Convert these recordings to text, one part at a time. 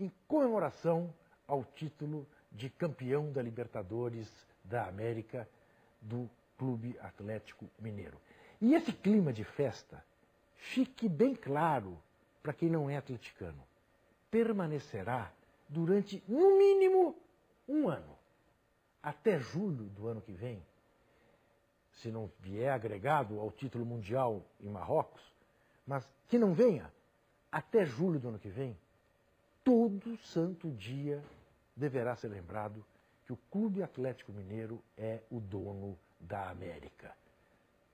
em comemoração ao título de campeão da Libertadores da América do Clube Atlético Mineiro. E esse clima de festa, fique bem claro para quem não é atleticano, permanecerá durante, no mínimo, um ano. Até julho do ano que vem, se não vier agregado ao título mundial em Marrocos, mas que não venha, até julho do ano que vem, todo santo dia deverá ser lembrado que o Clube Atlético Mineiro é o dono da América.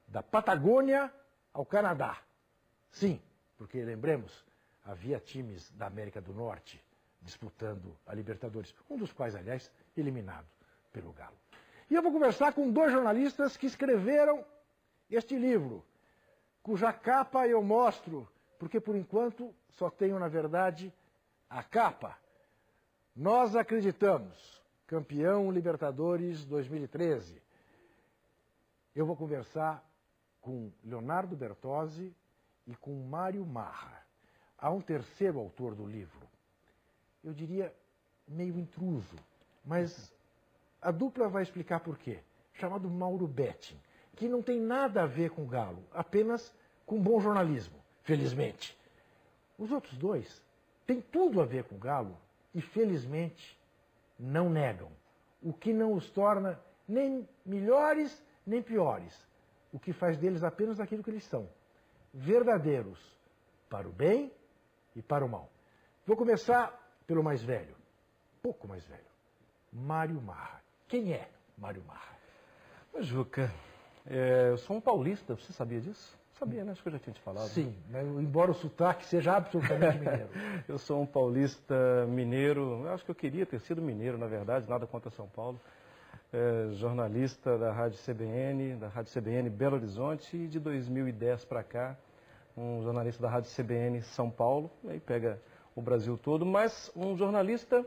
Da Patagônia ao Canadá. Sim, porque lembremos, havia times da América do Norte disputando a Libertadores, um dos quais, aliás, eliminado pelo Galo. E eu vou conversar com dois jornalistas que escreveram este livro, cuja capa eu mostro, porque por enquanto só tenho, na verdade, a capa. Nós acreditamos, campeão Libertadores 2013. Eu vou conversar com Leonardo Bertozzi e com Mário Marra. Há um terceiro autor do livro, eu diria meio intruso, mas a dupla vai explicar por quê, chamado Mauro Betting, que não tem nada a ver com o Galo, apenas com bom jornalismo, felizmente. Os outros dois têm tudo a ver com o Galo e, felizmente, não negam, o que não os torna nem melhores nem piores, o que faz deles apenas aquilo que eles são, verdadeiros para o bem e para o mal. Vou começar pelo mais velho, pouco mais velho, Mário Marra. Quem é Mário Marra? Juca, eu sou um paulista, você sabia disso? Sabia, né? Acho que eu já tinha te falado. Sim, mas embora o sotaque seja absolutamente mineiro. Eu sou um paulista mineiro, eu acho que eu queria ter sido mineiro, na verdade, nada contra São Paulo. Jornalista da Rádio CBN Belo Horizonte, e de 2010 para cá, um jornalista da Rádio CBN São Paulo, aí pega o Brasil todo, mas um jornalista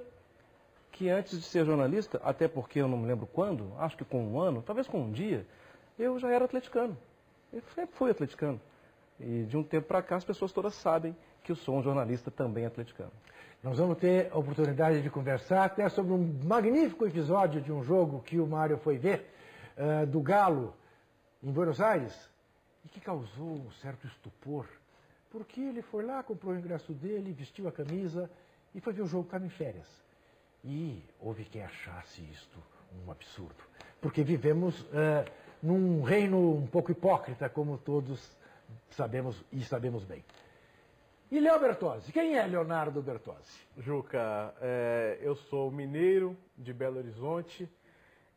que antes de ser jornalista, até porque eu não me lembro quando, acho que com um ano, talvez com um dia, eu já era atleticano. Eu sempre fui atleticano. E de um tempo para cá as pessoas todas sabem que eu sou um jornalista também atleticano. Nós vamos ter a oportunidade de conversar até sobre um magnífico episódio de um jogo que o Mário foi ver, do Galo, em Buenos Aires, e que causou um certo estupor, porque ele foi lá, comprou o ingresso dele, vestiu a camisa e foi ver o jogo, estava em férias. E houve quem achasse isto um absurdo, porque vivemos num reino um pouco hipócrita, como todos sabemos e sabemos bem. E Léo Bertozzi, quem é Leonardo Bertozzi? Juca, eu sou mineiro de Belo Horizonte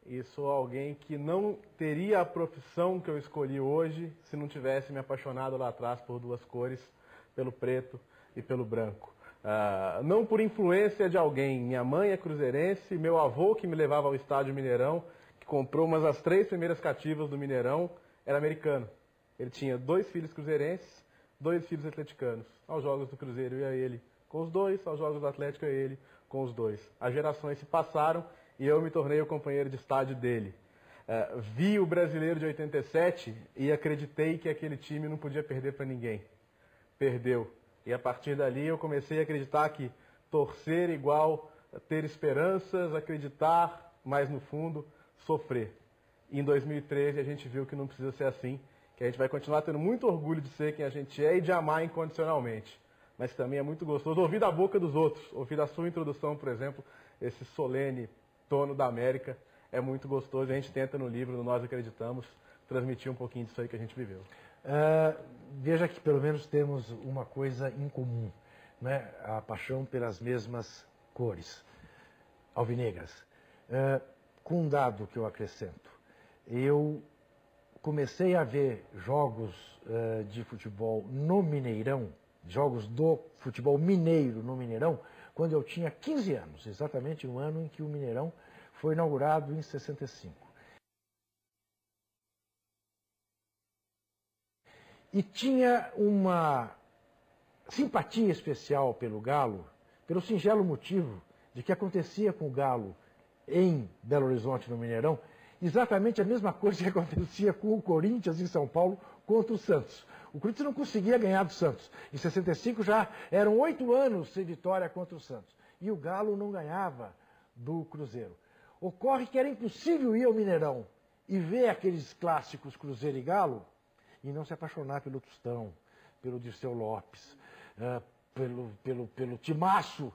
e sou alguém que não teria a profissão que eu escolhi hoje se não tivesse me apaixonado lá atrás por duas cores, pelo preto e pelo branco. Não por influência de alguém, minha mãe é cruzeirense, meu avô que me levava ao estádio Mineirão, que comprou umas das 3 primeiras cativas do Mineirão, era americano. Ele tinha 2 filhos cruzeirenses, 2 filhos atleticanos. Aos jogos do Cruzeiro ia ele com os 2, aos jogos do Atlético ia ele com os 2. As gerações se passaram e eu me tornei o companheiro de estádio dele. Vi o Brasileiro de 87 e acreditei que aquele time não podia perder para ninguém. Perdeu. E a partir dali eu comecei a acreditar que torcer igual ter esperanças, acreditar, mas no fundo sofrer. E em 2013 a gente viu que não precisa ser assim, que a gente vai continuar tendo muito orgulho de ser quem a gente é e de amar incondicionalmente. Mas também é muito gostoso ouvir da boca dos outros, ouvir da sua introdução, por exemplo, esse solene tono da América, é muito gostoso. A gente tenta no livro, no Nós Acreditamos, transmitir um pouquinho disso aí que a gente viveu. Veja que pelo menos temos uma coisa em comum, né? A paixão pelas mesmas cores alvinegras. Com um dado que eu acrescento, eu comecei a ver jogos de futebol no Mineirão, jogos do futebol mineiro no Mineirão, quando eu tinha 15 anos, exatamente um ano em que o Mineirão foi inaugurado em 65. E tinha uma simpatia especial pelo Galo, pelo singelo motivo de que acontecia com o Galo em Belo Horizonte, no Mineirão, exatamente a mesma coisa que acontecia com o Corinthians em São Paulo contra o Santos. O Corinthians não conseguia ganhar do Santos. Em 65 já eram 8 anos sem vitória contra o Santos. e o Galo não ganhava do Cruzeiro. Ocorre que era impossível ir ao Mineirão e ver aqueles clássicos Cruzeiro e Galo e não se apaixonar pelo Tostão, pelo Dirceu Lopes, pelo timaço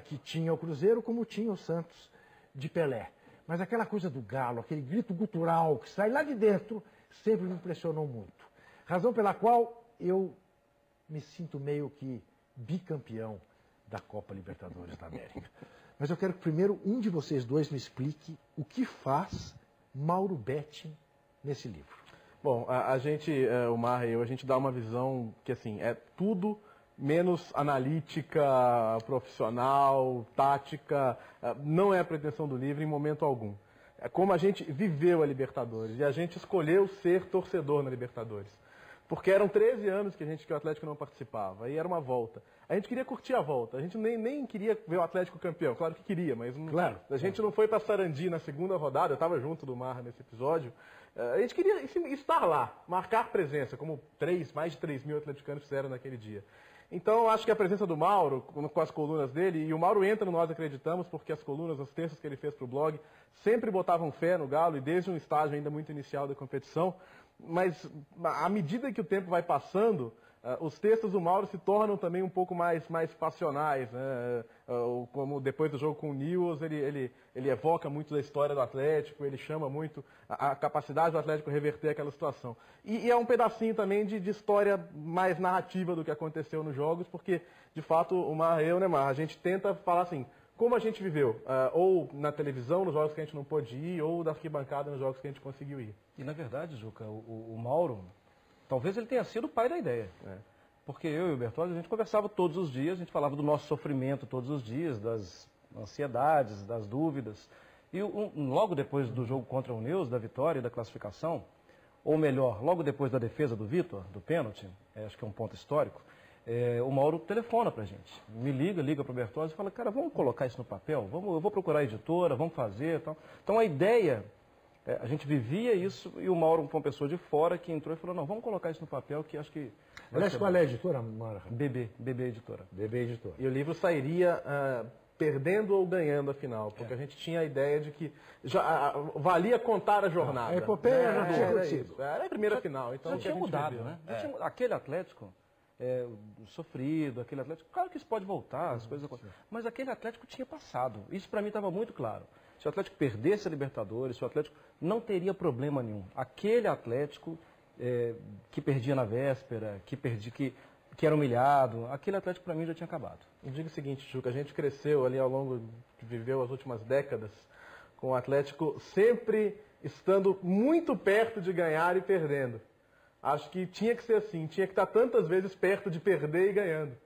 que tinha o Cruzeiro, como tinha o Santos de Pelé. Mas aquela coisa do Galo, aquele grito gutural que sai lá de dentro, sempre me impressionou muito. Razão pela qual eu me sinto meio que bicampeão da Copa Libertadores da América. Mas eu quero que primeiro um de vocês dois me explique o que faz Mauro Betting nesse livro. Bom, a gente, o Marra e eu, a gente dá uma visão que, assim, é tudo menos analítica, profissional, tática, não é a pretensão do livro em momento algum. É como a gente viveu a Libertadores e a gente escolheu ser torcedor na Libertadores. Porque eram 13 anos que o Atlético não participava, e era uma volta. A gente queria curtir a volta, a gente nem queria ver o Atlético campeão, claro que queria, mas a gente não foi para Sarandi na segunda rodada, eu estava junto do Marra nesse episódio, a gente queria estar lá, marcar presença, como mais de 3 mil atleticanos fizeram naquele dia. Então, eu acho que a presença do Mauro, com as colunas dele, e o Mauro entra no Nós Acreditamos, porque as colunas, os textos que ele fez para o blog, sempre botavam fé no Galo, e desde um estágio ainda muito inicial da competição. Mas, à medida que o tempo vai passando, os textos do Mauro se tornam também um pouco mais passionais, né? Como depois do jogo com o Newell's, ele evoca muito da história do Atlético, ele chama muito a capacidade do Atlético reverter aquela situação. E é um pedacinho também de história mais narrativa do que aconteceu nos jogos, porque, de fato, o Marra e eu, né, Marra, a gente tenta falar assim, como a gente viveu, ou na televisão, nos jogos que a gente não pôde ir, ou da arquibancada, nos jogos que a gente conseguiu ir. E, na verdade, Juca, o Mauro, talvez ele tenha sido o pai da ideia. Porque eu e o Bertozzi, a gente conversava todos os dias, a gente falava do nosso sofrimento todos os dias, das ansiedades, das dúvidas. E logo depois do jogo contra o Newell's, da vitória e da classificação, ou melhor, logo depois da defesa do Vitor, do pênalti, acho que é um ponto histórico, o Mauro telefona pra gente, me liga pro Bertozzi e fala, cara, vamos colocar isso no papel? Eu vou procurar a editora, vamos fazer e tal. Então a ideia, a gente vivia isso e o Mauro foi uma pessoa de fora que entrou e falou, não, vamos colocar isso no papel que acho que... Aliás, qual é a editora, Mara? BB Editora. BB Editora. E o livro sairia perdendo ou ganhando a final, porque a gente tinha a ideia de que valia contar a jornada. A epopeia já tinha acontecido. Era a primeira final, então Já tinha mudado, né? Aquele Atlético sofrido, aquele Atlético, claro que isso pode voltar, as coisas acontecem, mas aquele Atlético tinha passado. Isso para mim estava muito claro. Se o Atlético perdesse a Libertadores, se o Atlético não teria problema nenhum. Aquele Atlético que perdia na véspera, que era humilhado, aquele Atlético para mim já tinha acabado. Eu digo o seguinte, Juca, a gente cresceu ali ao longo, viveu as últimas décadas, com o Atlético sempre estando muito perto de ganhar e perdendo. Acho que tinha que ser assim, tinha que estar tantas vezes perto de perder e ganhando.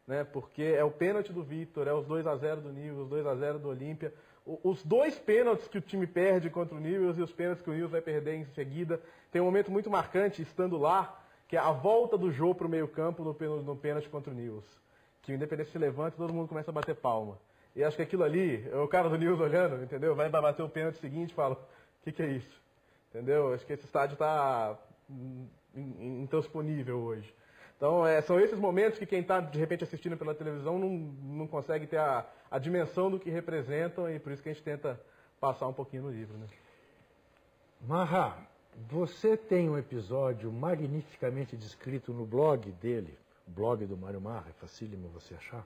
Né? Porque é o pênalti do Vitor, é os 2-0 do Newell's, os 2-0 do Olímpia. Os dois pênaltis que o time perde contra o Newell's e os pênaltis que o Newell's vai perder em seguida. Tem um momento muito marcante, estando lá, que é a volta do Jô para o meio-campo no pênalti contra o Newell's. Que o Independência se levanta e todo mundo começa a bater palma. E acho que aquilo ali, o cara do Newell's olhando, entendeu? Vai bater o pênalti seguinte e fala, o que é isso? Entendeu? Acho que esse estádio está intransponível hoje. Então, são esses momentos que quem está, de repente, assistindo pela televisão não consegue ter a dimensão do que representam e por isso que a gente tenta passar um pouquinho no livro. Né? Marra, você tem um episódio magnificamente descrito no blog dele, o blog do Mário Marra, é facílimo você achar,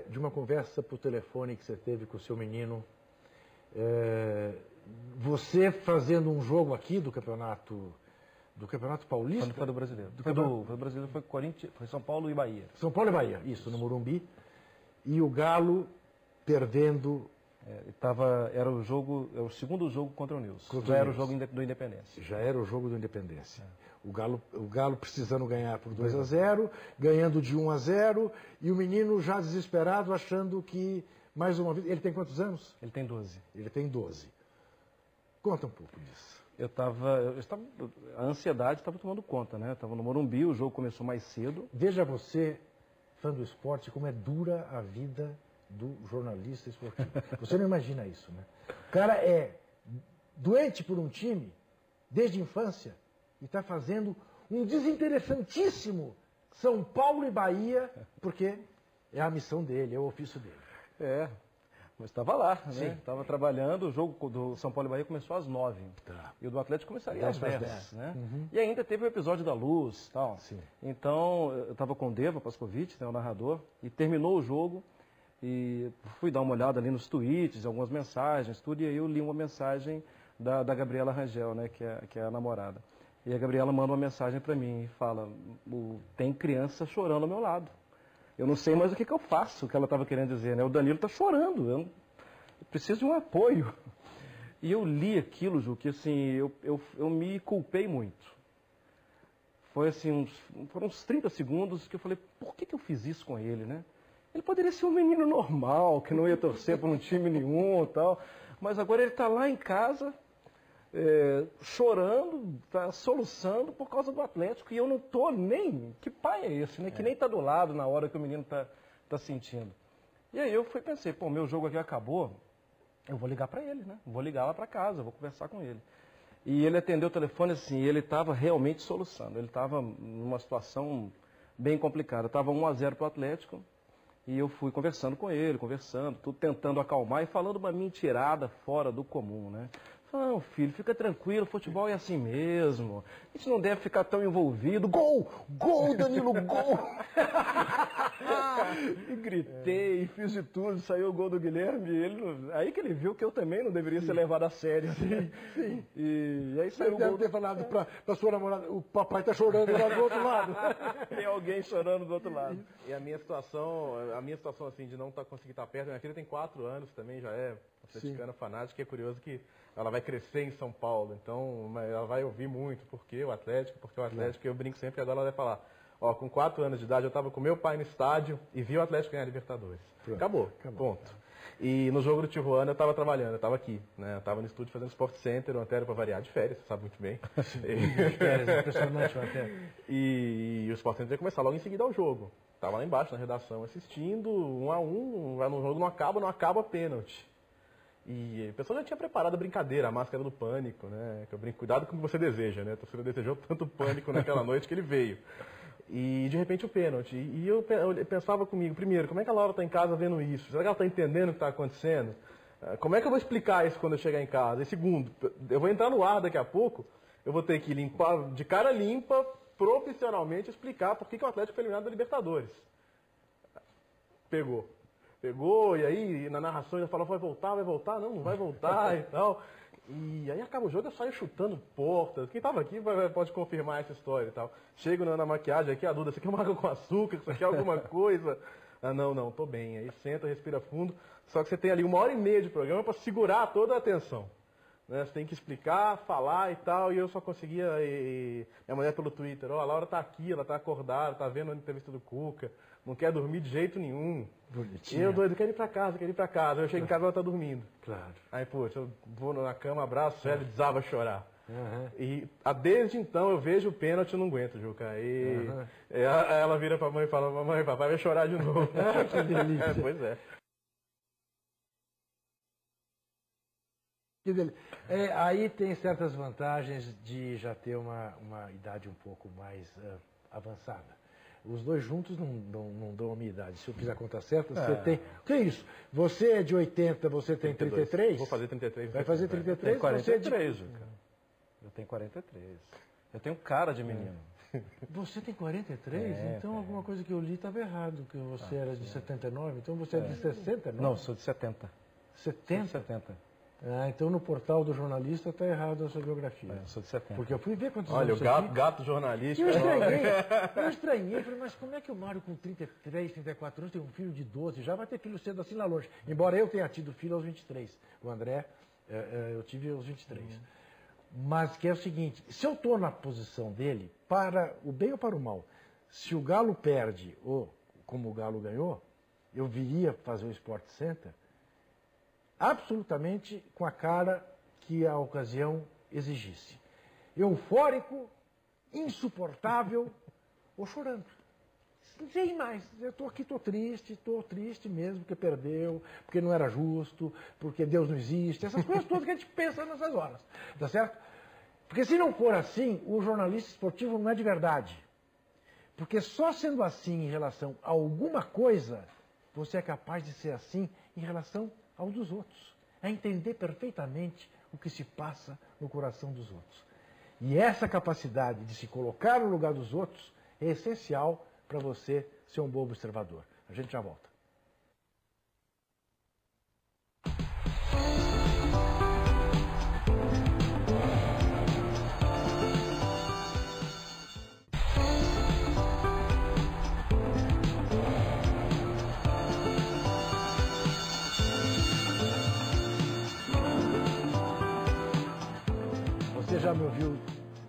de uma conversa por telefone que você teve com o seu menino, você fazendo um jogo aqui do Campeonato Paulista? Foi do Brasileiro. Foi Brasileiro, foi São Paulo e Bahia. São Paulo e Bahia, isso, no Morumbi. E o Galo perdendo... Era o segundo jogo contra o Newell's. Já era o jogo do Independência. Já era o jogo do Independência. O Galo precisando ganhar por 2-0, ganhando de 1-0, e o menino já desesperado, achando que, mais uma vez... Ele tem quantos anos? Ele tem 12. Ele tem 12. Conta um pouco disso. A ansiedade estava tomando conta, né? Estava no Morumbi, o jogo começou mais cedo. Veja você, fã do esporte, como é dura a vida do jornalista esportivo. Você não imagina isso, né? O cara é doente por um time desde a infância e está fazendo um desinteressantíssimo São Paulo e Bahia, porque É a missão dele, é o ofício dele. É, mas estava lá, Sim. né? Estava trabalhando, o jogo do São Paulo e Bahia começou às 9. Tá. E o do Atlético começaria 10 às para 10, 10. né? Uhum. E ainda teve o episódio da luz e tal. Sim. Então, eu estava com o Deva Pascovitch, né, o narrador, e terminou o jogo e fui dar uma olhada ali nos tweets, algumas mensagens, tudo, e aí eu li uma mensagem da Gabriela Rangel, né, que é a namorada. E a Gabriela manda uma mensagem para mim e fala, tem criança chorando ao meu lado. Eu não sei mais o que eu faço, o que ela estava querendo dizer, né? O Danilo está chorando, eu preciso de um apoio. E eu li aquilo, Ju, que assim, eu me culpei muito. Foi assim, foram uns 30 segundos que eu falei, por que eu fiz isso com ele, né? Ele poderia ser um menino normal, que não ia torcer por um time nenhum e tal, mas agora ele está lá em casa, chorando, está soluçando por causa do Atlético, e eu não estou nem... Que pai é esse, né? Que nem está do lado na hora que o menino está sentindo. E aí eu pensei, pô, meu jogo aqui acabou, eu vou ligar para ele, né? Vou ligar lá para casa, vou conversar com ele. E ele atendeu o telefone assim, ele estava realmente soluçando, ele estava numa situação bem complicada, estava 1-0 para o Atlético, e eu fui conversando com ele, tudo tentando acalmar e falando uma mentirada fora do comum, né? Não, filho, fica tranquilo, futebol é assim mesmo. A gente não deve ficar tão envolvido. Gol! Gol, Danilo, gol! E gritei, fiz de tudo, saiu o gol do Guilherme. Aí que ele viu que eu também não deveria ser levado a sério. Sim, sim. E aí Você saiu o deve gol. ter falado para sua namorada, o papai está chorando lá do outro lado. Tem alguém chorando do outro lado. E a minha situação assim, de não conseguir estar perto, minha filha tem 4 anos também, já é atleticana fanática, e é curioso que ela vai crescer em São Paulo, então ela vai ouvir muito, porque o Atlético, eu brinco sempre que agora ela vai falar, ó, com 4 anos de idade eu estava com meu pai no estádio e vi o Atlético ganhar a Libertadores. Acabou, ponto. E no jogo do Tijuana eu estava trabalhando, eu estava aqui, né, eu estava no estúdio fazendo Sport Center, o Antero para variar, de férias, você sabe muito bem. Férias, impressionante o Antero. E o Sport Center ia começar logo em seguida ao jogo. Estava lá embaixo na redação assistindo, 1-1, no jogo não acaba pênalti. E a pessoa já tinha preparado a brincadeira, a máscara do pânico, né? Que eu brinco, cuidado com o que você deseja, né? A torcida desejou tanto pânico naquela noite que ele veio. E de repente o pênalti. E eu pensava comigo, primeiro, como é que a Laura está em casa vendo isso? Será que ela está entendendo o que está acontecendo? Como é que eu vou explicar isso quando eu chegar em casa? E segundo, eu vou entrar no ar daqui a pouco, eu vou ter que limpar, de cara limpa, profissionalmente, explicar por que o Atlético foi eliminado da Libertadores. Pegou, e aí na narração ele falou, vai voltar, não vai voltar e tal. E aí acaba o jogo, eu saio chutando portas. Quem estava aqui pode confirmar essa história e tal. Chego na maquiagem aqui, a Duda, você quer uma água com açúcar, você quer alguma coisa? Ah, não, tô bem. Aí senta, respira fundo. Só que você tem ali 1h30 de programa para segurar toda a atenção. Né? Você tem que explicar, falar e tal, e eu só conseguia... Minha mulher pelo Twitter, a Laura tá aqui, ela tá acordada, tá vendo a entrevista do Cuca, não quer dormir de jeito nenhum. Bonitinha. E eu doido, quero ir pra casa. Eu chego em casa e ela tá dormindo. Claro. Aí, poxa, eu vou na cama, abraço ela e desaba a chorar. Uhum. E desde então eu vejo o pênalti e não aguento, Juca. E ela vira pra mãe e fala, mamãe, papai vai chorar de novo. Que delícia. Pois é. Aí tem certas vantagens de já ter uma idade um pouco mais avançada. Os dois juntos não dão a minha idade. Se eu fizer a conta certa, você tem... O que é isso? Você é de 80, você tem 33? Vou fazer 33. Vai fazer 33? Eu tenho 43, você é de... Eu tenho 43. Eu tenho cara de menino. Você tem 43? Então alguma coisa que eu li estava errado, que você era de 79, então você é de 60, não? Não, sou de 70. 70? Sou de 70. Então no portal do jornalista está errado a sua biografia. Eu sou de 70. Porque eu fui ver quantos Olha, anos o você gato jornalístico. Eu estranhei, falei, mas como é que o Mário com 33, 34 anos tem um filho de 12, já vai ter filho cedo assim lá longe. Embora eu tenha tido filho aos 23. O André, eu tive aos 23. Mas que é o seguinte, se eu estou na posição dele, para o bem ou para o mal, se o Galo perde, ou como o Galo ganhou, eu viria fazer o Sport Center absolutamente com a cara que a ocasião exigisse. Eufórico, insuportável ou chorando. Não sei mais. Eu estou aqui, estou triste mesmo, porque perdeu, porque não era justo, porque Deus não existe, essas coisas todas que a gente pensa nessas horas. Tá certo? Porque se não for assim, o jornalista esportivo não é de verdade. Porque só sendo assim em relação a alguma coisa você é capaz de ser assim em relação aos dos outros. É entender perfeitamente o que se passa no coração dos outros. E essa capacidade de se colocar no lugar dos outros é essencial para você ser um bom observador. A gente já volta. Você já me ouviu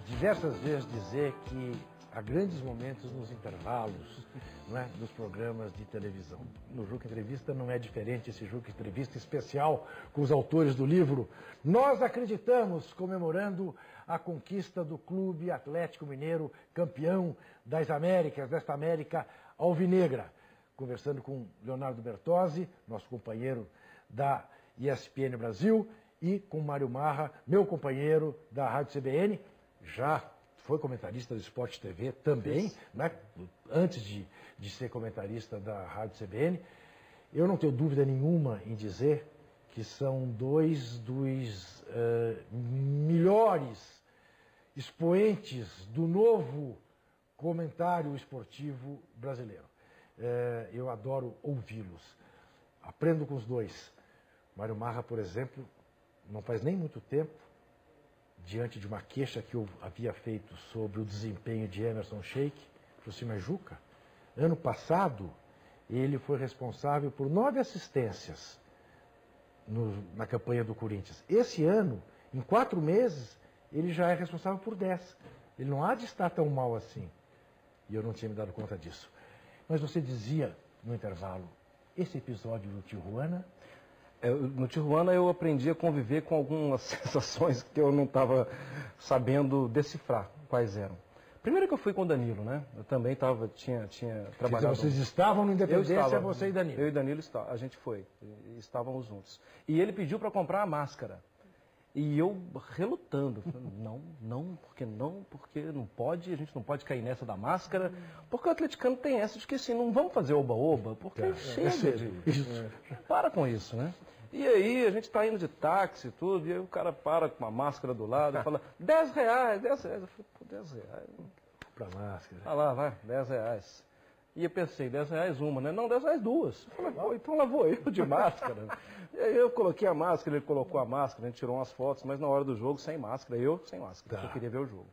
diversas vezes dizer que há grandes momentos nos intervalos, não é, dos programas de televisão. No Juca Entrevista não é diferente, esse Juca Entrevista especial com os autores do livro Nós Acreditamos, comemorando a conquista do Clube Atlético Mineiro, campeão das Américas, desta América alvinegra. Conversando com Leonardo Bertozzi, nosso companheiro da ESPN Brasil, e com Mário Marra, meu companheiro da Rádio CBN, já foi comentarista do Esporte TV também, né? Antes de ser comentarista da Rádio CBN. Eu não tenho dúvida nenhuma em dizer que são dois dos melhores expoentes do novo comentário esportivo brasileiro. Eu adoro ouvi-los. Aprendo com os dois. Mário Marra, por exemplo, não faz nem muito tempo, diante de uma queixa que eu havia feito sobre o desempenho de Emerson Sheik, falou assim: mas Juca, ano passado ele foi responsável por 9 assistências na campanha do Corinthians. Esse ano, em 4 meses, ele já é responsável por 10. Ele não há de estar tão mal assim. E eu não tinha me dado conta disso. Mas você dizia no intervalo, esse episódio do Tijuana... No Tijuana eu aprendi a conviver com algumas sensações que eu não estava sabendo decifrar quais eram. Primeiro que eu fui com o Danilo, né? Eu também tinha trabalhado... Vocês estavam no Independência, você e Danilo? Eu e Danilo, a gente foi, estávamos juntos. E ele pediu para comprar a máscara. E eu relutando, porque não pode, a gente não pode cair nessa da máscara, porque o atleticano tem essa de que assim, não vamos fazer oba-oba, porque chega de... Para com isso, né? E aí a gente está indo de táxi e tudo, e aí o cara para com uma máscara do lado e fala, 10 reais, 10 reais. Eu falei, pô, 10 reais. Pra máscara. Ah lá, vai, 10 reais. E eu pensei, 10 reais uma, né? Não, 10 reais duas. Eu falei, pô, então lá vou eu de máscara. E aí eu coloquei a máscara, ele colocou a máscara, a gente tirou umas fotos, mas na hora do jogo sem máscara, eu sem máscara, porque eu queria ver o jogo.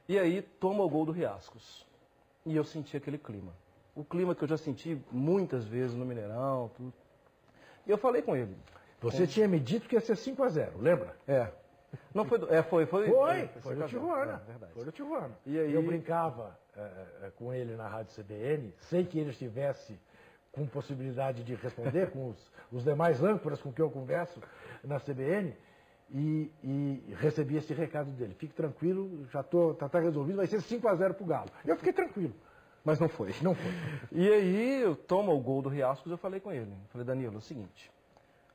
E aí toma o gol do Riascos. E eu senti aquele clima. O clima que eu já senti muitas vezes no Mineirão, tudo. E eu falei com ele. Você tinha me dito que ia ser 5-0, lembra? Não foi do... Foi do Tijuana. Verdade. Foi do Tijuana. E aí... Eu brincava com ele na Rádio CBN, sem que ele estivesse com possibilidade de responder, com os demais âncoras com quem eu converso na CBN, e recebi esse recado dele. Fique tranquilo, já tá resolvido, vai ser 5-0 pro Galo. Eu fiquei tranquilo. Mas não foi. Não foi. E aí, eu tomo o gol do Riascos, eu falei com ele. Falei, Danilo, é o seguinte,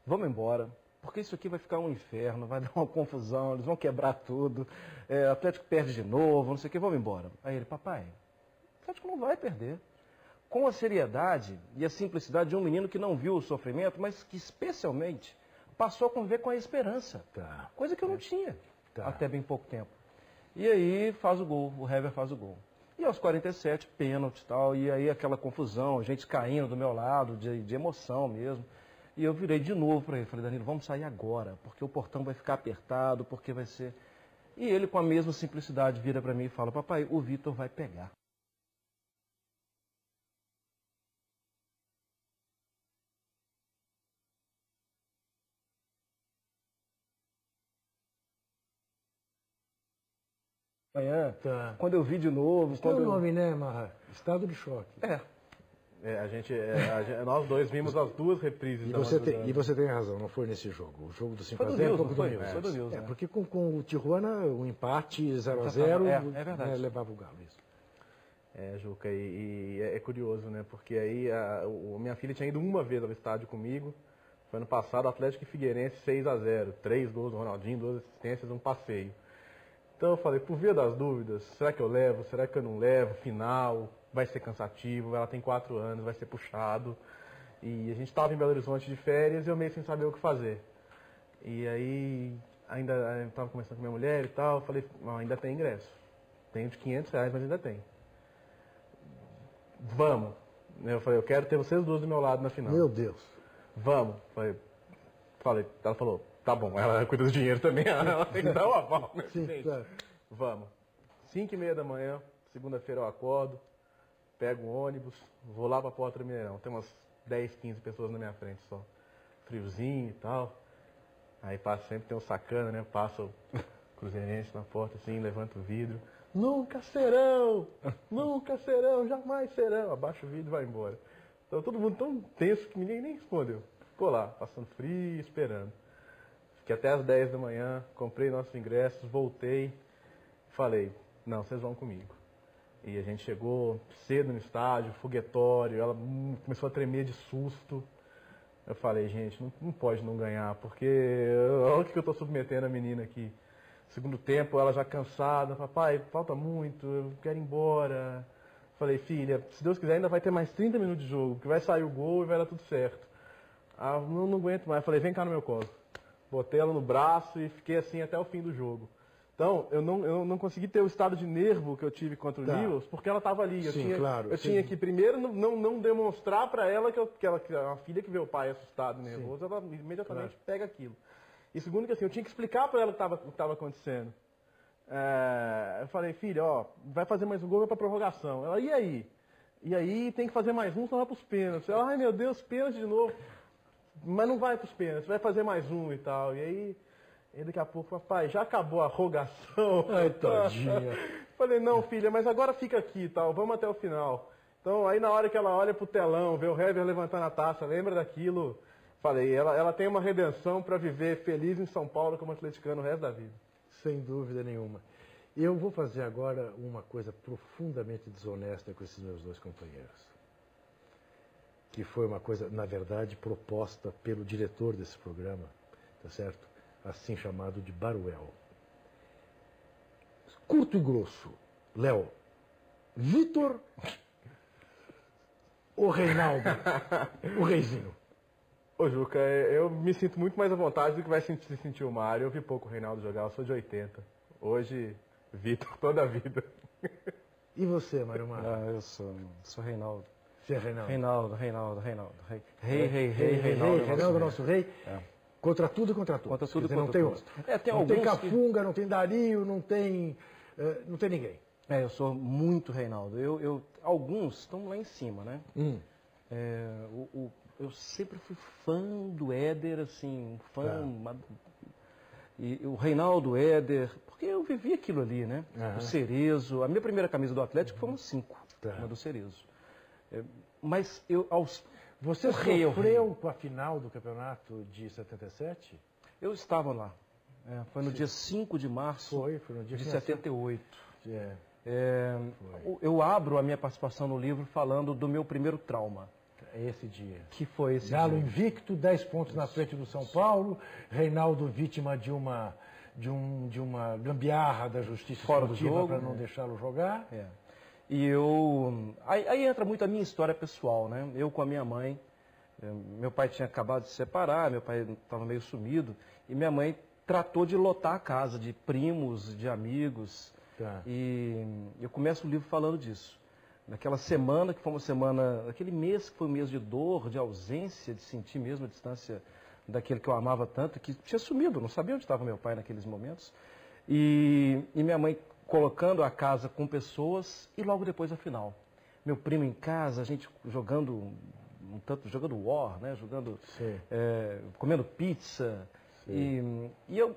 vamos embora, porque isso aqui vai ficar um inferno, vai dar uma confusão, eles vão quebrar tudo, o Atlético perde de novo, não sei o que, vamos embora. Aí ele, papai, o Atlético não vai perder. Com a seriedade e a simplicidade de um menino que não viu o sofrimento, mas que especialmente passou a conviver com a esperança. Coisa que eu não tinha até bem pouco tempo. E aí faz o gol, o Hever faz o gol. E aos 47, pênalti e tal, e aí aquela confusão, gente caindo do meu lado, de emoção mesmo. E eu virei de novo para ele, falei, Danilo, vamos sair agora, porque o portão vai ficar apertado, porque vai ser... E ele, com a mesma simplicidade, vira para mim e fala, papai, o Vitor vai pegar. Amanhã, quando eu vi de novo... Qual é o nome, né, Marra? Estado de choque. Nós dois vimos as duas reprises. E você tem razão, não foi nesse jogo. O jogo do 5-0 foi do News. Porque com o Tijuana, o empate 0-0 levava o Galo. Isso. Juca, e é curioso, né? Porque aí minha filha tinha ido uma vez ao estádio comigo. Foi ano passado, Atlético e Figueirense 6-0. 3 gols do Ronaldinho, 2 assistências, um passeio. Então eu falei, por via das dúvidas, será que eu levo, será que eu não levo? Final, vai ser cansativo, ela tem 4 anos, vai ser puxado. E a gente estava em Belo Horizonte de férias e eu meio sem saber o que fazer. E aí, ainda estava conversando com minha mulher e tal, eu falei, não, ainda tem ingresso. Tenho de R$ 500, mas ainda tem. Vamos. Eu falei, eu quero ter vocês duas do meu lado na final. Meu Deus. Vamos. Falei, ela falou, tá bom, ela cuida do dinheiro também, ela tem que dar uma aval, né? Sim, gente? claro. Vamos. 5h30 da manhã, segunda-feira eu acordo, pego um ônibus, vou lá pra Porta do Mineirão. Tem umas 10, 15 pessoas na minha frente só. Friozinho e tal. Aí passa sempre, tem um sacana, né? Passa o cruzeirense na porta assim, levanta o vidro. Nunca serão! Nunca serão! Jamais serão! Abaixa o vidro e vai embora. Então todo mundo tão tenso que ninguém nem respondeu. Ficou lá, passando frio, esperando. Fiquei até as 10 da manhã, comprei nossos ingressos, voltei. Falei, não, vocês vão comigo. E a gente chegou cedo no estádio, foguetório, ela começou a tremer de susto. Eu falei, gente, não pode não ganhar, porque olha o que eu estou submetendo a menina aqui. Segundo tempo, ela já cansada, papai, falta muito, eu quero ir embora. Falei, filha, se Deus quiser ainda vai ter mais 30 minutos de jogo, que vai sair o gol e vai dar tudo certo. Ah, não aguento mais. Falei, vem cá no meu colo. Botei ela no braço e fiquei assim até o fim do jogo. Então, eu não consegui ter o estado de nervo que eu tive contra o Nils, porque ela estava ali. Eu tinha que primeiro não demonstrar para ela que a filha que vê o pai assustado e nervoso, ela imediatamente pega aquilo. E segundo que assim, eu tinha que explicar para ela o que estava acontecendo. Eu falei, filha, ó, vai fazer mais um gol, vai para prorrogação. Ela, e aí? E aí tem que fazer mais um, senão vai para os pênaltis. Ela, ai meu Deus, pênalti de novo. Mas não vai para os pênaltis, vai fazer mais um e tal. E aí daqui a pouco, papai, já acabou a rogação. Ai, tadinha. Falei, não, filha, mas agora fica aqui e tal, vamos até o final. Então, aí na hora que ela olha pro telão, vê o Hever levantando a taça, lembra daquilo, falei, ela tem uma redenção para viver feliz em São Paulo como atleticano o resto da vida. Sem dúvida nenhuma. Eu vou fazer agora uma coisa profundamente desonesta com esses meus dois companheiros. Que foi uma coisa, na verdade, proposta pelo diretor desse programa, tá certo? Assim chamado de Baruel. Curto e grosso, Léo, Vitor ou Reinaldo, o reizinho? Ô Juca, eu me sinto muito mais à vontade do que vai se sentir o Mário. Eu vi pouco o Reinaldo jogar, eu sou de 80. Hoje, Vitor toda a vida. E você, Mário Mar? Ah, eu sou Reinaldo. Você é Reinaldo? Reinaldo. Reinaldo, nosso rei. É. Contra tudo e contra todos. Contra tudo e dizer, contra não tem todos. outro. Não tem Cafunga, não tem Dario, não tem ninguém. Eu sou muito Reinaldo. Alguns estão lá em cima, né? Eu sempre fui fã do Éder, assim, E o Reinaldo, Éder, porque eu vivi aquilo ali, né? O Cerezo, a minha primeira camisa do Atlético foi um 5, uma do Cerezo. Mas Você sofreu com a final do campeonato de 77? Eu estava lá. Foi no dia 5 de março Foi no dia de 78. Foi. Eu abro a minha participação no livro falando do meu primeiro trauma. Esse dia. Que foi esse Galo dia. invicto, 10 pontos na frente do São Paulo. Reinaldo vítima de uma gambiarra da justiça Fora do esportiva jogo, para não deixá-lo jogar. E aí entra muito a minha história pessoal, né? Eu com a minha mãe, meu pai tinha acabado de se separar, meu pai estava meio sumido, e minha mãe tratou de lotar a casa de primos, de amigos. E eu começo o livro falando disso. Naquela semana, que foi uma semana, aquele mês que foi um mês de dor, de ausência, de sentir mesmo a distância daquele que eu amava tanto, que tinha sumido, não sabia onde estava meu pai naqueles momentos. E minha mãe colocando a casa com pessoas e logo depois a final. Meu primo em casa, a gente jogando War, né? Comendo pizza.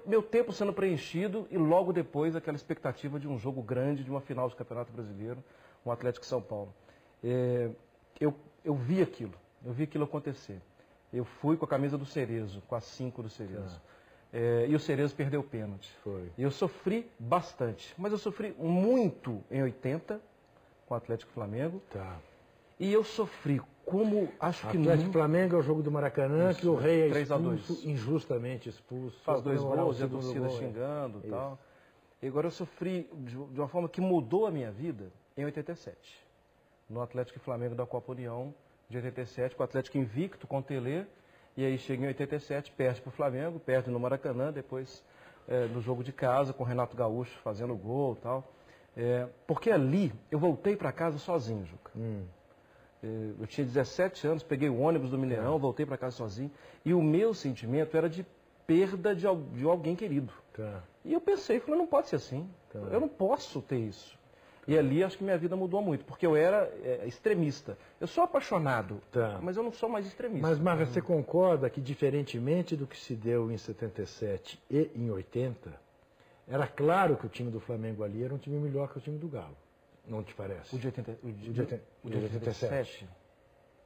Meu tempo sendo preenchido e logo depois aquela expectativa de um jogo grande, de uma final de Campeonato Brasileiro, um Atlético São Paulo. Eu vi aquilo acontecer. Eu fui com a camisa do Cerezo, com a 5 do Cerezo. E o Cerezo perdeu o pênalti. E eu sofri bastante, mas eu sofri muito em 80, com o Atlético e Flamengo. E eu sofri como acho que Atlético Flamengo é o jogo do Maracanã, que o Rei é expulso, 3-2. Injustamente expulso. Faz 2 gols, e a torcida xingando e tal. E agora eu sofri de uma forma que mudou a minha vida em 87. No Atlético e Flamengo da Copa União, de 87, com o Atlético invicto com o Telê, e aí chega em 87, perde para o Flamengo, perde no Maracanã, depois no jogo de casa, com o Renato Gaúcho fazendo o gol e tal. Porque ali eu voltei para casa sozinho, Juca. Eu tinha 17 anos, peguei o ônibus do Mineirão, voltei para casa sozinho, e o meu sentimento era de perda de alguém querido. E eu pensei, falei, não pode ser assim, eu não posso ter isso. E ali acho que minha vida mudou muito, porque eu era extremista. Eu sou apaixonado, mas eu não sou mais extremista. Mas Marra, você concorda que, diferentemente do que se deu em 77 e em 80, era claro que o time do Flamengo ali era um time melhor que o time do Galo. Não te parece? O de 87?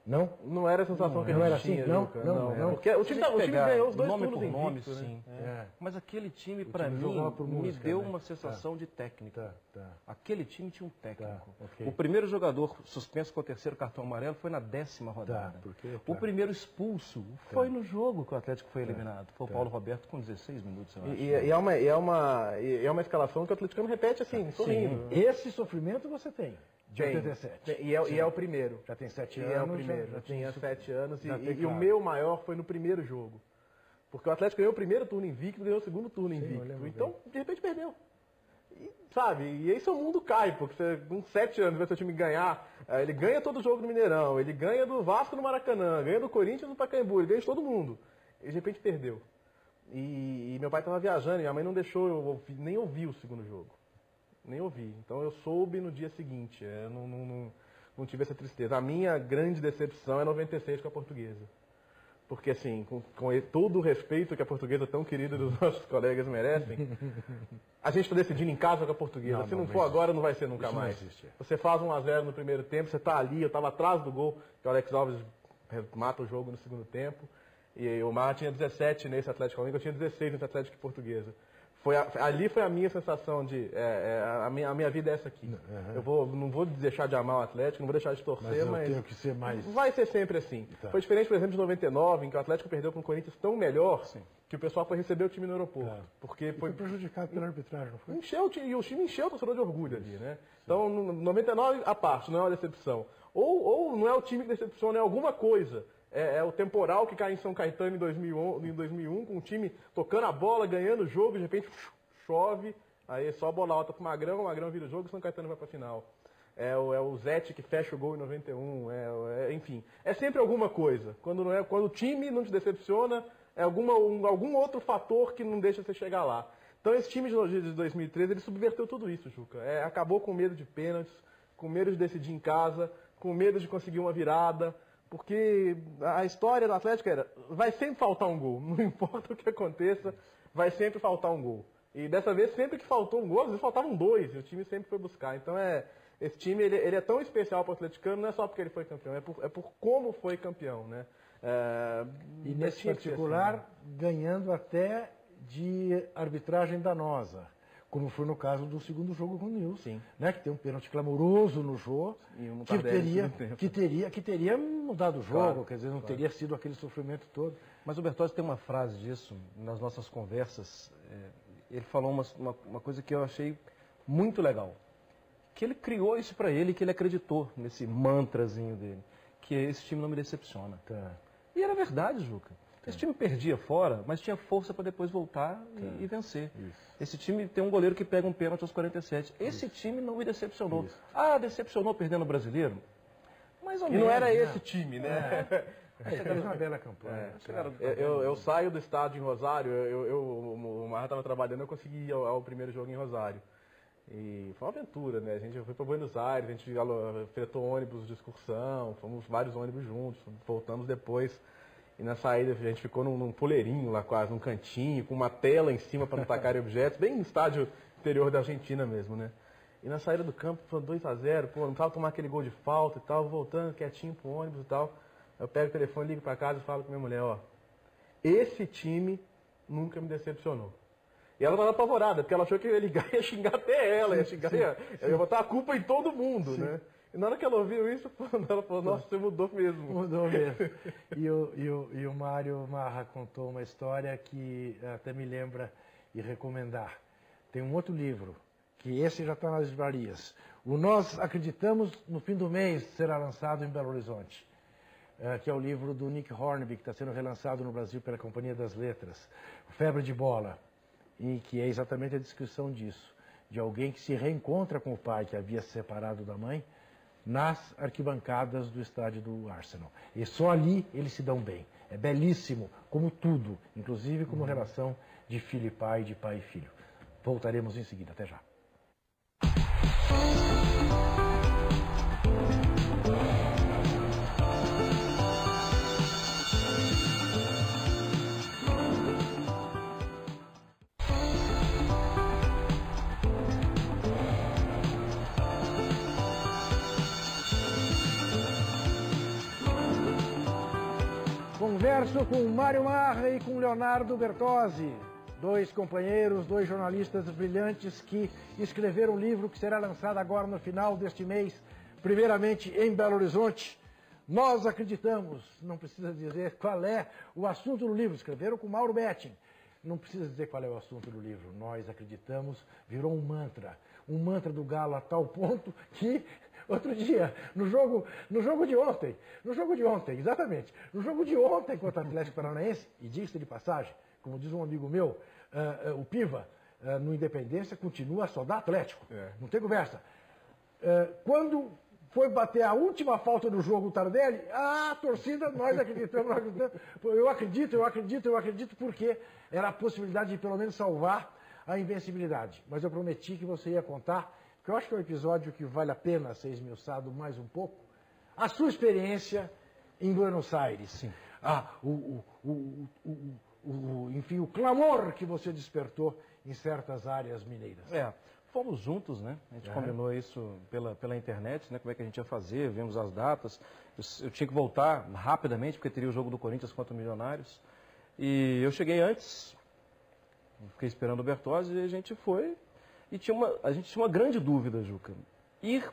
Não? Não era a sensação que a não gente era assim? tinha, não, Juca, não. Porque o time ganhou os dois nome turnos por nome, invicto, sim. né? Mas aquele time, para time mim, jogava por me música, deu né? uma sensação de técnico. Aquele time tinha um técnico. Ok. O primeiro jogador suspenso com o terceiro cartão amarelo foi na 10ª rodada. O primeiro expulso foi no jogo que o Atlético foi eliminado. Foi o Paulo Roberto com 16 minutos, eu acho. E é uma escalação que o atleticano repete assim, sorrindo. Esse sofrimento você tem, de Tem. 87. E é o primeiro. Já tem 7 E anos. é o primeiro. Já tinha 7 anos. já tem E o claro. meu maior foi no primeiro jogo. Porque o Atlético ganhou o primeiro turno invicto e ganhou o segundo turno eu invicto. lembro Então, de repente, perdeu. E, sabe? E aí seu mundo cai, porque você, com 7 anos, vê seu time ganhar. Ele ganha todo jogo no Mineirão, ele ganha do Vasco no Maracanã, ganha do Corinthians no Pacaembu, ele ganha de todo mundo. E de repente perdeu. E meu pai estava viajando e minha mãe não deixou eu nem ouvir o segundo jogo. Nem ouvi. Então eu soube no dia seguinte. Eu não tive essa tristeza. A minha grande decepção é 96 com a Portuguesa. Porque, assim, com todo o respeito que a Portuguesa tão querida dos nossos colegas merecem, a gente está decidindo em casa com a Portuguesa. Se não for agora, não vai ser nunca mais. Você faz 1-0 no primeiro tempo, você está ali, eu estava atrás do gol, que o Alex Alves mata o jogo no segundo tempo. E o Marra tinha 17 nesse Atlético Flamengo, eu tinha 16 nesse Atlético de Portuguesa. Ali foi a minha sensação de, a minha vida é essa aqui. Não vou deixar de amar o Atlético, não vou deixar de torcer, mas tenho que ser mais... vai ser sempre assim. Foi diferente, por exemplo, de 99, em que o Atlético perdeu para um Corinthians tão melhor, que o pessoal foi receber o time no aeroporto. Porque foi prejudicado pela arbitragem, não foi? E o time encheu o torcedor de orgulho ali, né? Então, 99 a parte, não é uma decepção. Ou não é o time que decepciona, é alguma coisa. É o temporal que cai em São Caetano em 2001, com o time tocando a bola, ganhando o jogo, de repente chove, aí só a bola alta pro Magrão, o Magrão vira o jogo e o São Caetano vai para a final. É o Zete que fecha o gol em 91, enfim. É sempre alguma coisa. Quando o time não te decepciona, é algum outro fator que não deixa você chegar lá. Então esse time de 2013, ele subverteu tudo isso, Juca. Acabou com medo de pênaltis, com medo de decidir em casa, com medo de conseguir uma virada. Porque a história do Atlético era, vai sempre faltar um gol, não importa o que aconteça, vai sempre faltar um gol. E dessa vez, sempre que faltou um gol, às vezes faltavam 2, e o time sempre foi buscar. Então esse time ele é tão especial para o atleticano, não é só porque ele foi campeão, é por como foi campeão, né? E nesse particular, assim, ganhando até de arbitragem danosa. Como foi no caso do segundo jogo com o Nilson, né, que tem um pênalti clamoroso no jogo, que teria mudado o jogo, claro, quer dizer, não teria sido aquele sofrimento todo. Mas o Bertozzi tem uma frase disso nas nossas conversas, ele falou uma coisa que eu achei muito legal, que ele criou isso para ele, que ele acreditou nesse mantrazinho dele, que esse time não me decepciona. E era verdade, Juca. Esse time perdia fora, mas tinha força para depois voltar e vencer. Esse time tem um goleiro que pega um pênalti aos 47. Esse time não me decepcionou. Decepcionou perdendo o Brasileiro? Mais ou menos. E não era esse time, né? Fez uma bela campanha. Eu saio do estádio em Rosário, o Marra estava trabalhando, eu consegui ir ao primeiro jogo em Rosário. E foi uma aventura, né? A gente foi para Buenos Aires, a gente fretou ônibus de excursão, fomos vários ônibus juntos, voltamos depois. E na saída a gente ficou num poleirinho lá quase, num cantinho, com uma tela em cima para não tacarem objetos, bem no estádio interior da Argentina mesmo, né? E na saída do campo foi 2-0, não precisava tomar aquele gol de falta e tal, voltando quietinho pro ônibus e tal. Eu pego o telefone, ligo para casa e falo com minha mulher, esse time nunca me decepcionou. E ela estava apavorada, porque ela achou que eu ia ligar e ia xingar até ela, eu ia botar a culpa em todo mundo, né? E na hora que ela ouviu isso, ela falou, nossa, você mudou mesmo. Mudou mesmo. E o Mário Marra contou uma história que até me lembra e recomendar. Tem um outro livro, que esse já está nas livrarias. O Nós Acreditamos, no fim do mês, será lançado em Belo Horizonte. que é o livro do Nick Hornby, que está sendo relançado no Brasil pela Companhia das Letras, Febre de Bola, e que é exatamente a descrição disso, de alguém que se reencontra com o pai que havia se separado da mãe nas arquibancadas do estádio do Arsenal. E só ali eles se dão bem. É belíssimo, como tudo, inclusive como relação de filho e pai, de pai e filho. Voltaremos em seguida. Até já. Converso com Mário Marra e com Leonardo Bertozzi, dois companheiros, dois jornalistas brilhantes que escreveram um livro que será lançado agora no final deste mês, primeiramente em Belo Horizonte. Nós acreditamos, não precisa dizer qual é o assunto do livro, escreveram com Mauro Betting. Não precisa dizer qual é o assunto do livro, nós acreditamos, virou um mantra do Galo a tal ponto que outro dia, no jogo de ontem, exatamente, no jogo de ontem contra o Atlético Paranaense, e diga-se de passagem, como diz um amigo meu, o Piva, no Independência, continua só dar Atlético, não tem conversa. Quando foi bater a última falta do jogo, o Tardelli, a torcida, nós acreditamos, eu acredito, porque era a possibilidade de pelo menos salvar a invencibilidade. Mas eu prometi que você ia contar, porque eu acho que é um episódio que vale a pena ser esmiuçado mais um pouco, a sua experiência em Buenos Aires. Sim. Enfim, o clamor que você despertou em certas áreas mineiras. Fomos juntos, né? A gente combinou isso pela internet, né? Como é que a gente ia fazer, vimos as datas. Eu tinha que voltar rapidamente, porque teria o jogo do Corinthians contra o Milionários. E eu cheguei antes, fiquei esperando o Bertozzi e a gente foi. E a gente tinha uma grande dúvida, Juca. Ir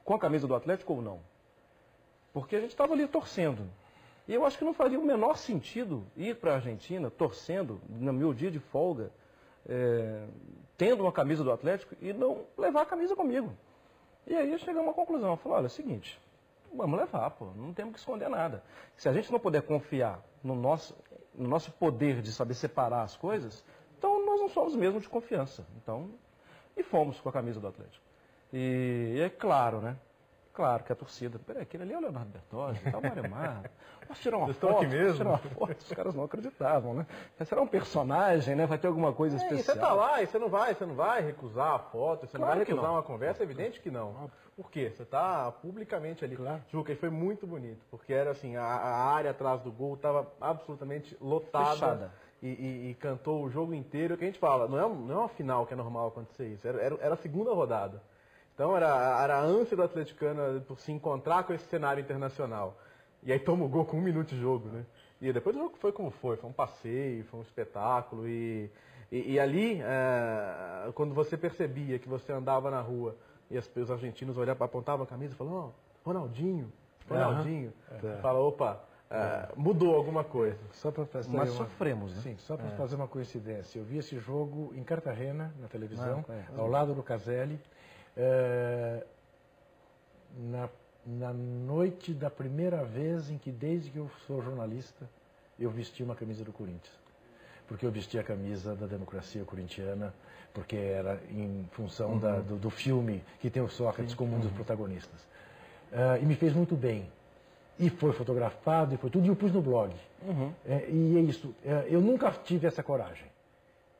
com a camisa do Atlético ou não? Porque a gente estava ali torcendo. E eu acho que não faria o menor sentido ir para a Argentina torcendo, no meu dia de folga, tendo uma camisa do Atlético e não levar a camisa comigo. E aí chegamos a uma conclusão. Eu falei, olha, é o seguinte, vamos levar, pô, não temos que esconder nada. Se a gente não puder confiar no nosso poder de saber separar as coisas, então nós não somos mesmo de confiança. Então, e fomos com a camisa do Atlético. E é claro, né? Claro que a torcida, peraí, aquele ali é o Leonardo Bertozzi, tá o Mário Marra. Posso tirar uma foto? Aqui mesmo? Tirar uma foto? Os caras não acreditavam, né? Será um personagem, né? Vai ter alguma coisa especial. E você tá lá e você não vai recusar a foto, você não vai recusar uma conversa, é evidente que não. Por quê? Você tá publicamente ali. Claro. Juca, e foi muito bonito, porque era assim, a área atrás do gol estava absolutamente lotada. Fechada. E cantou o jogo inteiro, que a gente fala, não é uma final que é normal acontecer isso, era a segunda rodada. Então era a ânsia do atleticano por se encontrar com esse cenário internacional. E aí toma o gol com 1 minuto de jogo, né? E depois o jogo foi como foi um passeio, foi um espetáculo. E ali, quando você percebia que você andava na rua e os argentinos olhavam, apontavam a camisa e falavam, oh, Ronaldinho. Fala, opa, mudou alguma coisa. Mas sofremos, né? Sim, só para fazer uma coincidência. Eu vi esse jogo em Cartagena, na televisão, ao lado do Caselli. Na noite da primeira vez em que, desde que eu sou jornalista, eu vesti uma camisa do Corinthians. Porque eu vesti a camisa da democracia corintiana, porque era em função do filme que tem o Sócrates como um dos protagonistas. E me fez muito bem. E foi fotografado, e foi tudo, e eu pus no blog. E é isso. Eu nunca tive essa coragem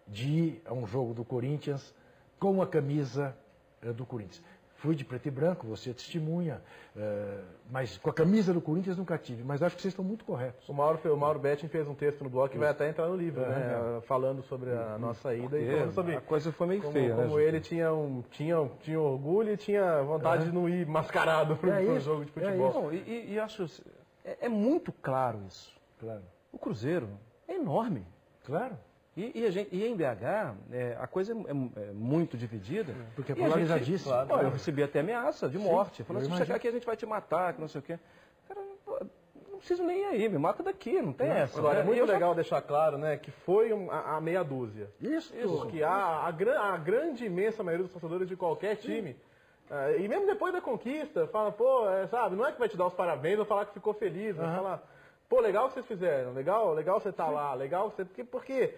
de ir a um jogo do Corinthians com a camisa do Corinthians. Fui de preto e branco, você testemunha, mas com a camisa do Corinthians nunca tive. Mas acho que vocês estão muito corretos. O Mauro Betting fez um texto no blog que vai até entrar no livro, né? Falando sobre a nossa ida e falando sobre a coisa foi meio feia, como né, ele tinha orgulho e tinha vontade de não ir mascarado para o jogo de futebol. E acho é muito claro isso. Claro. O Cruzeiro é enorme. Claro. E em BH, a coisa é muito dividida. Porque é polarizadíssimo. Eu recebi até ameaça de morte. Falando, se chegar aqui a gente vai te matar, que não sei o quê. Cara, não preciso nem ir aí, me mata daqui, não tem essa. Agora, é muito legal deixar claro, né, que foi a meia dúzia. Isso. Porque a grande, imensa maioria dos torcedores de qualquer time E mesmo depois da conquista, fala, pô, sabe, não é que vai te dar os parabéns ou falar que ficou feliz, vai falar, pô, legal que vocês fizeram, legal você tá lá, legal você... Porque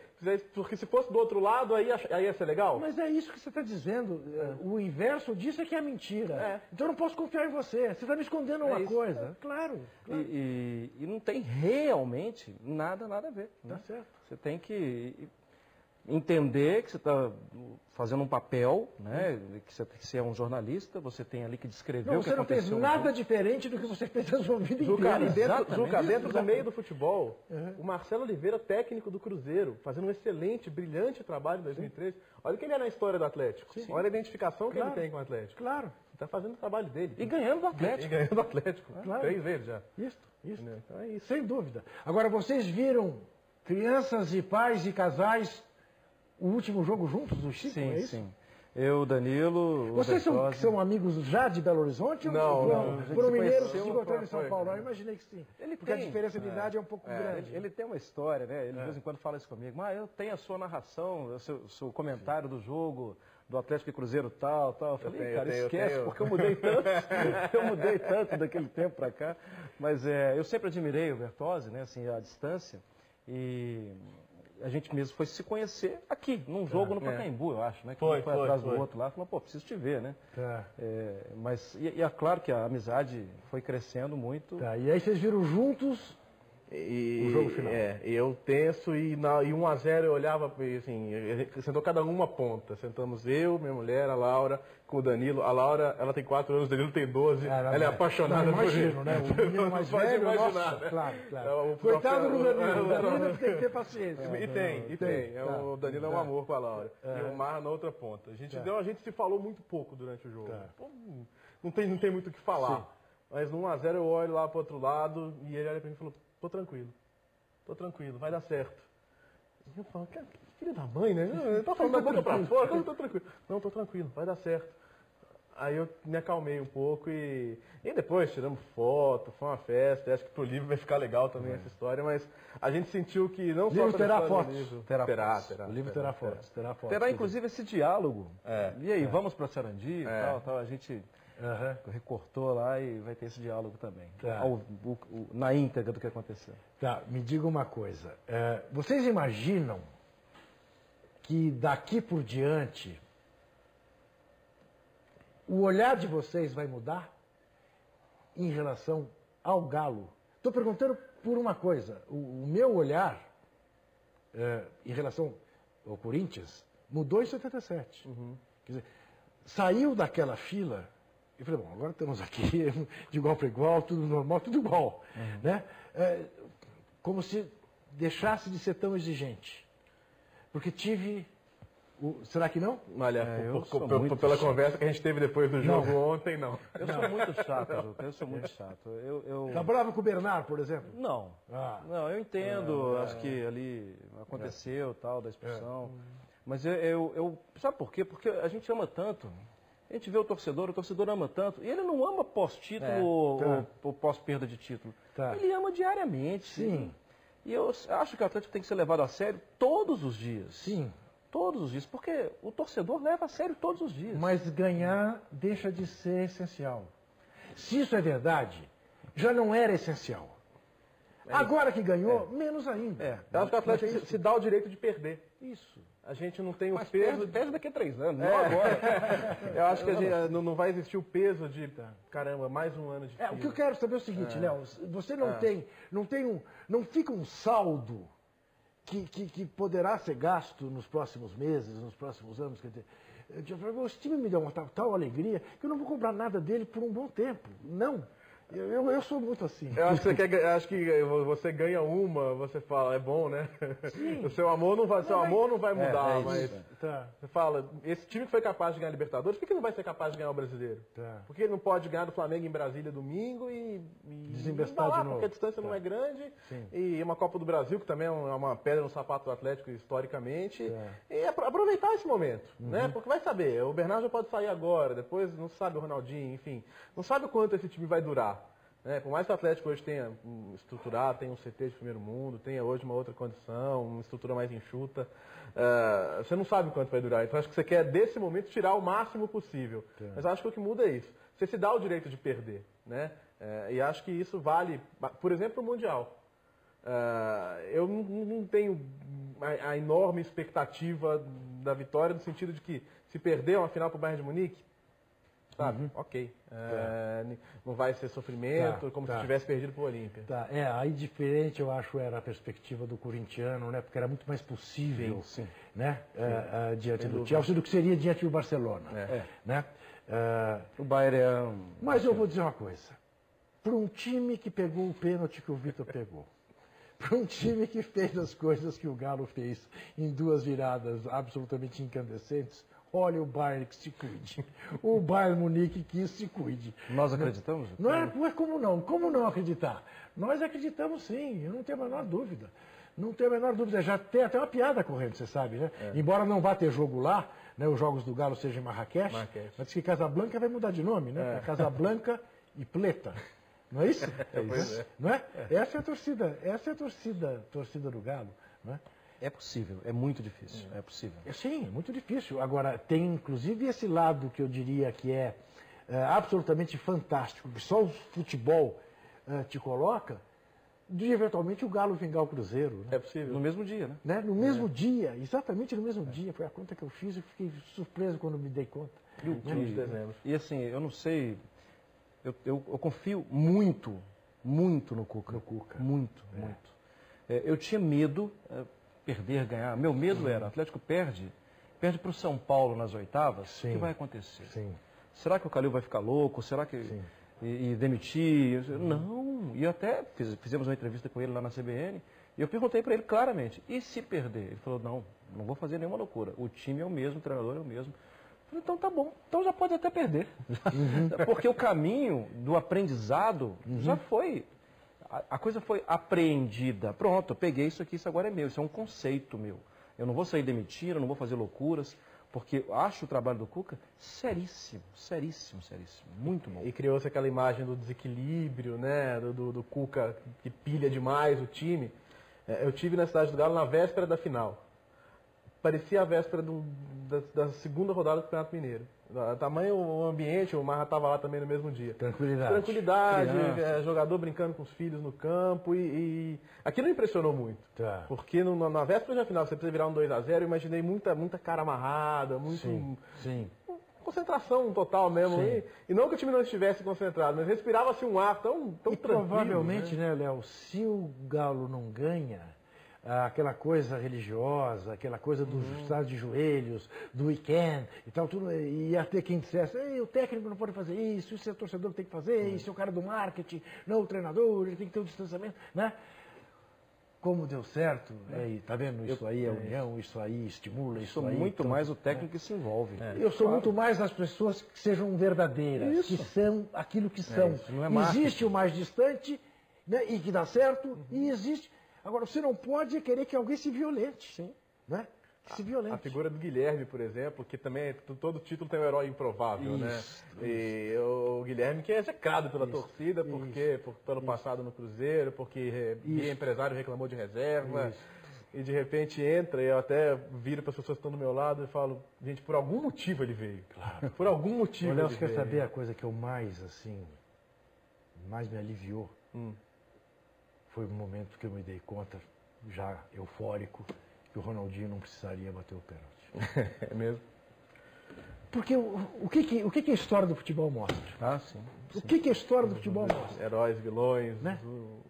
se fosse do outro lado, aí ia ser legal? Mas é isso que você está dizendo. O inverso disso é que é mentira. Então eu não posso confiar em você. Você está me escondendo uma coisa. Claro. E não tem realmente nada a ver. Né? Tá certo. Você tem que entender que você está fazendo um papel, né? Que você é um jornalista, você tem ali que descrever o que você não fez aconteceu. nada diferente do que você fez na sua vida inteira. Zuca, dentro do meio do futebol, o Marcelo Oliveira, técnico do Cruzeiro, fazendo um excelente, brilhante trabalho em 2013. Olha o que ele é na história do Atlético. Sim. Olha a identificação que ele tem com o Atlético. Claro. Ele está fazendo o trabalho dele. E ganhando do Atlético. E ganhando do Atlético. Claro. 3 vezes já. Isso. Então é isso. Sem dúvida. Agora, vocês viram crianças e pais e casais o último jogo juntos do Chico, sim, é isso? Sim. Eu, Danilo... Vocês são amigos já de Belo Horizonte? Não. Por um mineiro que se encontrou em São Paulo? Eu imaginei que sim. Porque a tem, diferença de idade é um pouco grande. Ele tem uma história, né? Ele de vez em quando fala isso comigo. Mas eu tenho a sua narração, o seu comentário do jogo, do Atlético e Cruzeiro tal. Eu falei, esquece, porque eu mudei tanto. Eu mudei tanto daquele tempo para cá. Mas eu sempre admirei o Bertozzi, né? Assim, à distância. E a gente mesmo foi se conhecer aqui, num jogo no Pacaembu, eu acho, né? Que foi atrás do outro lá, falou, pô, preciso te ver, né? Mas é claro que a amizade foi crescendo muito. E aí vocês viram juntos o jogo final. Eu tenso e 1-0 eu olhava, assim, sentou cada um uma ponta. Sentamos eu, minha mulher, a Laura, com o Danilo. A Laura, ela tem 4 anos, o Danilo tem 12. Ela é apaixonada por ele. Né? O menino mais velho, nossa, claro. Coitado do Danilo. O Danilo tem que ter paciência. E tem. O Danilo é um amor com a Laura. E o Mar na outra ponta. A gente se falou muito pouco durante o jogo. Não tem muito o que falar. Sim. Mas no 1-0 eu olho lá pro outro lado e ele olha pra mim e falou, tô tranquilo, vai dar certo. E eu falo, cara, filho da mãe, né? Eu tô falando da boca pra fora, eu tô tranquilo. Não, tô tranquilo, vai dar certo. Aí eu me acalmei um pouco e depois tiramos foto, foi uma festa. Acho que pro livro vai ficar legal também essa história, mas a gente sentiu que não só... Terá fotos. O livro terá fotos. Terá inclusive esse diálogo. E aí, vamos pra Sarandi e tal, a gente... recortou lá e vai ter esse diálogo também. Na íntegra do que aconteceu. Me diga uma coisa. Vocês imaginam que daqui por diante o olhar de vocês vai mudar em relação ao Galo? Estou perguntando por uma coisa. O meu olhar em relação ao Corinthians mudou em 77. Quer dizer, saiu daquela fila... Eu falei, bom, agora estamos aqui de igual para igual, tudo normal, tudo igual. Né? Como se deixasse de ser tão exigente. Porque tive... Será que não? Olha, pela conversa que a gente teve depois do jogo ontem, não. Eu sou muito chato, Juca, eu sou muito chato. Tá bravo com o Bernard, por exemplo? Não. Não, eu entendo, acho que ali aconteceu, tal, da expulsão. Mas sabe por quê? Porque a gente ama tanto... A gente vê o torcedor ama tanto, e ele não ama pós-título ou pós-perda de título. Ele ama diariamente. Sim. E eu acho que o Atlético tem que ser levado a sério todos os dias. Sim. Todos os dias, porque o torcedor leva a sério todos os dias. Mas ganhar deixa de ser essencial. Se isso é verdade, já não era essencial. Agora que ganhou, menos ainda. Eu acho que o Atlético se dá o direito de perder. Isso. A gente não tem o Mas peso... perde daqui a 3 anos, não agora. Eu acho que a gente não vai existir o peso de, caramba, mais um ano de fila. O que eu quero saber é o seguinte, Léo, você não fica um saldo que poderá ser gasto nos próximos meses, nos próximos anos, quer dizer, o time me deu uma tal alegria que eu não vou comprar nada dele por um bom tempo. Não. Eu sou muito assim. Eu acho que você ganha uma, você fala, é bom, né? Sim. O seu amor não vai mudar, mas você fala, esse time que foi capaz de ganhar a Libertadores, por que não vai ser capaz de ganhar o Brasileiro? Porque ele não pode ganhar do Flamengo em Brasília domingo e desinvestar de novo. Porque a distância não é grande. Sim. E uma Copa do Brasil, que também é uma pedra no sapato do Atlético historicamente. E aproveitar esse momento, né? Porque vai saber, o Bernardo já pode sair agora, depois não sabe o Ronaldinho, enfim. Não sabe o quanto esse time vai durar. Né? Por mais que o Atlético hoje tenha estruturado, tenha um CT de primeiro mundo, tenha hoje uma outra condição, uma estrutura mais enxuta, você não sabe quanto vai durar. Então acho que você quer, desse momento, tirar o máximo possível. Mas acho que o que muda é isso. Você se dá o direito de perder. Né? E acho que isso vale, por exemplo, o Mundial. Eu não tenho a enorme expectativa da vitória, no sentido de que se perder uma final para o Bayern de Munique, sabe? Ok. Não vai ser sofrimento, como se tivesse perdido para o Olímpia. Aí diferente, eu acho, era a perspectiva do corintiano, né? Porque era muito mais possível, sim. Né? Diante do Chelsea do que seria diante do Barcelona. Né? O Bayern Mas eu vou dizer uma coisa. Para um time que pegou o pênalti que o Vitor pegou, para um time que fez as coisas que o Galo fez em 2 viradas absolutamente incandescentes, olha o Bayern que se cuide. O Bayern Munique que se cuide. Nós acreditamos? Não é, como não? Como não acreditar? Nós acreditamos sim, eu não tenho a menor dúvida. Não tenho a menor dúvida. Já tem até uma piada correndo, você sabe, né? Embora não vá ter jogo lá, né, os jogos do Galo sejam em Marrakech, mas diz que Casablanca vai mudar de nome, né? É Casablanca e Pleta. Não é isso? Não é? Essa é a torcida do Galo. Não é? É possível, é muito difícil, é possível. Sim, é muito difícil. Agora, tem inclusive esse lado que eu diria que é absolutamente fantástico, que só o futebol te coloca, de eventualmente o Galo vingar o Cruzeiro. Né? É possível. No mesmo dia, né? No mesmo dia, exatamente no mesmo dia. Foi a conta que eu fiz e fiquei surpreso quando me dei conta. De dezembro. E assim, eu não sei, eu confio muito no Cuca. Muito. Eu tinha medo, perder, ganhar. Meu medo era, o Atlético perde para o São Paulo nas oitavas, o que vai acontecer? Sim. Será que o Calil vai ficar louco? Será que... E demitir? Não. E até fizemos uma entrevista com ele lá na CBN, e eu perguntei para ele claramente, e se perder? Ele falou, não vou fazer nenhuma loucura. O time é o mesmo, o treinador é o mesmo. Eu falei, então tá bom, então já pode até perder. Porque o caminho do aprendizado já foi... A coisa foi apreendida. Pronto, eu peguei isso aqui, isso agora é meu. Isso é um conceito meu. Eu não vou sair demitido, eu não vou fazer loucuras, porque eu acho o trabalho do Cuca seríssimo. Muito bom. E criou-se aquela imagem do desequilíbrio, né? Do Cuca que pilha demais o time. Eu tive na Cidade do Galo na véspera da final. Parecia a véspera da segunda rodada do Campeonato Mineiro. Tamanho o ambiente, o Marra estava lá também no mesmo dia. Tranquilidade, jogador brincando com os filhos no campo e aquilo me impressionou muito. Porque na véspera da final, você precisa virar um 2-0, eu imaginei muita cara amarrada, concentração total mesmo. E não que o time não estivesse concentrado, mas respirava-se um ar tão tranquilo. Provavelmente, né, Léo, se o Galo não ganha, aquela coisa religiosa, aquela coisa do estado de joelhos, do weekend e tal, tudo, e ia ter quem dissesse, o técnico não pode fazer isso é o torcedor que tem que fazer, isso é o cara do marketing, não o treinador, ele tem que ter um distanciamento, né? Como deu certo, tá vendo? Isso aí é união, isso aí estimula, isso aí... Eu sou muito mais o técnico que se envolve. Eu sou muito mais das pessoas que sejam verdadeiras, que são aquilo que são. Não é existe o mais distante, né, e que dá certo, e existe... Agora, você não pode querer que alguém se violente, né? Que se violente. A figura do Guilherme, por exemplo, que também todo título tem um herói improvável, né? E o Guilherme que é execrado pela torcida, pelo passado no Cruzeiro, porque empresário reclamou de reserva. E de repente entra, e eu até viro para as pessoas que estão do meu lado e falo, gente, por algum motivo ele veio. Claro. Por algum motivo ele veio. Você quer saber a coisa que eu mais me aliviou? Foi o momento que eu me dei conta, já eufórico, que o Ronaldinho não precisaria bater o pênalti. É mesmo? Porque o que a história do futebol mostra? Sim. O que a história do futebol mostra? Heróis, vilões, né?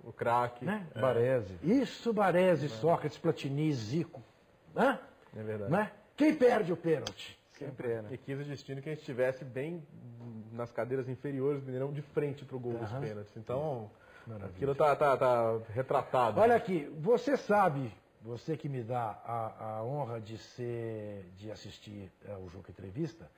o craque. Né? Baresi. Isso, Baresi, Sócrates, Platini, Zico. Né? É verdade. Né? Quem perde o pênalti? Sempre é, né? E quis o destino que a gente estivesse bem nas cadeiras inferiores do Mineirão, de frente para o gol dos pênaltis. Então... Aquilo está retratado. Olha aqui, você sabe, você que me dá a honra de assistir ao Juca Entrevista,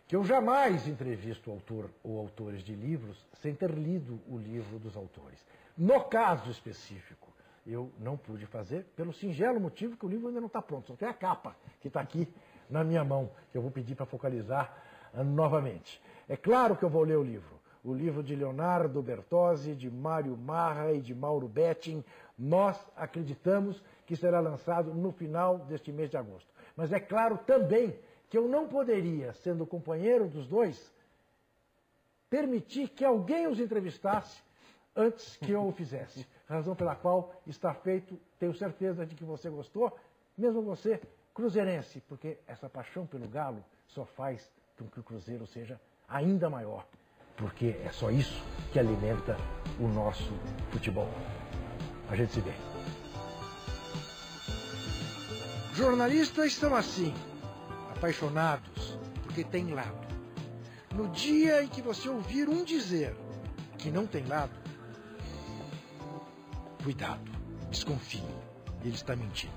que eu jamais entrevisto autor ou autores de livros sem ter lido o livro dos autores. No caso específico, eu não pude fazer pelo singelo motivo que o livro ainda não está pronto, só tem a capa que está aqui na minha mão, que eu vou pedir para focalizar novamente. É claro que eu vou ler o livro. o livro de Leonardo Bertozzi, de Mário Marra e de Mauro Betting. Nós acreditamos que será lançado no final deste mês de agosto. Mas é claro também que eu não poderia, sendo companheiro dos dois, permitir que alguém os entrevistasse antes que eu o fizesse. Razão pela qual está feito, tenho certeza de que você gostou, mesmo você, cruzeirense, porque essa paixão pelo Galo só faz com que o Cruzeiro seja ainda maior, porque é só isso que alimenta o nosso futebol. A gente se vê. Jornalistas são assim, apaixonados, porque tem lado. No dia em que você ouvir um dizer que não tem lado, cuidado, desconfie, ele está mentindo.